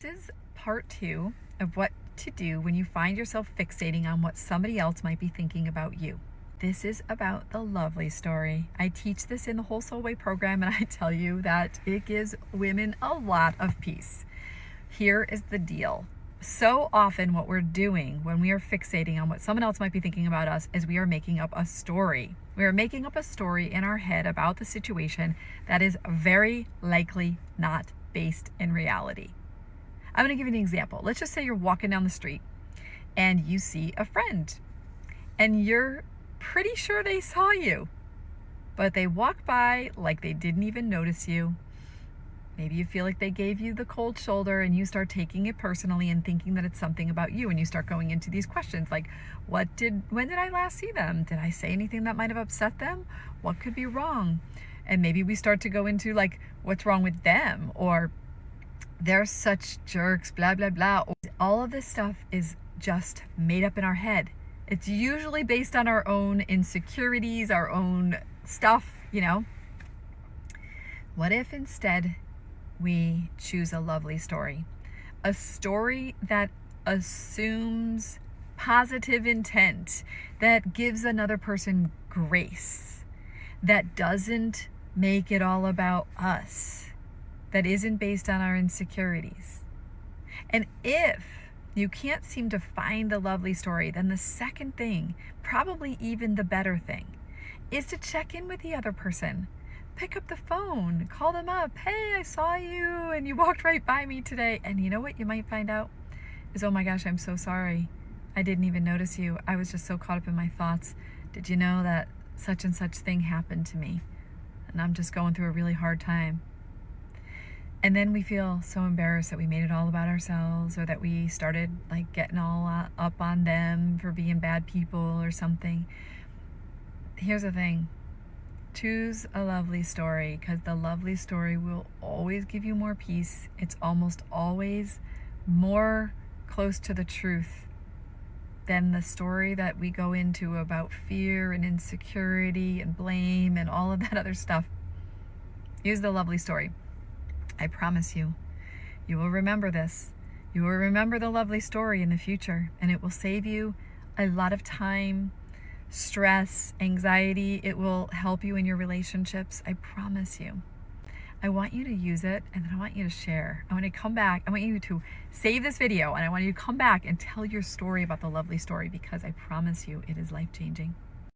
is part 2 of what to do when you find yourself fixating on what somebody else might be thinking about you. This is about the lovely story. I teach this in the Whole Soul Way program, and I tell you that it gives women a lot of peace. Here is the deal. So often what we're doing when we are fixating on what someone else might be thinking about us is we are making up a story. We are making up a story in our head about the situation that is very likely not based in reality. I'm going to give you an example. Let's just say you're walking down the street and you see a friend and you're pretty sure they saw you, but they walk by like they didn't even notice you. Maybe you feel like they gave you the cold shoulder and you start taking it personally and thinking that it's something about you, and you start going into these questions like, when did I last see them? Did I say anything that might have upset them? What could be wrong? And maybe we start to go into like, what's wrong with them? Or they're such jerks, blah, blah, blah. All of this stuff is just made up in our head. It's usually based on our own insecurities, our own stuff, What if instead we choose a lovely story? A story that assumes positive intent, that gives another person grace, that doesn't make it all about us, that isn't based on our insecurities. And if you can't seem to find the lovely story, then the second thing, probably even the better thing, is to check in with the other person. Pick up the phone, call them up. Hey, I saw you and you walked right by me today. And you know what you might find out is, oh my gosh, I'm so sorry. I didn't even notice you. I was just so caught up in my thoughts. Did you know that such and such thing happened to me? And I'm just going through a really hard time. And then we feel so embarrassed that we made it all about ourselves, or that we started like getting all up on them for being bad people or something. Here's the thing. Choose a lovely story, because the lovely story will always give you more peace. It's almost always more close to the truth than the story that we go into about fear and insecurity and blame and all of that other stuff. Use the lovely story. I promise you, you will remember this. You will remember the lovely story in the future, and it will save you a lot of time, stress, anxiety. It will help you in your relationships. I promise you. I want you to use it, and then I want you to share. I want to come back. I want you to save this video, and I want you to come back and tell your story about the lovely story, because I promise you it is life-changing.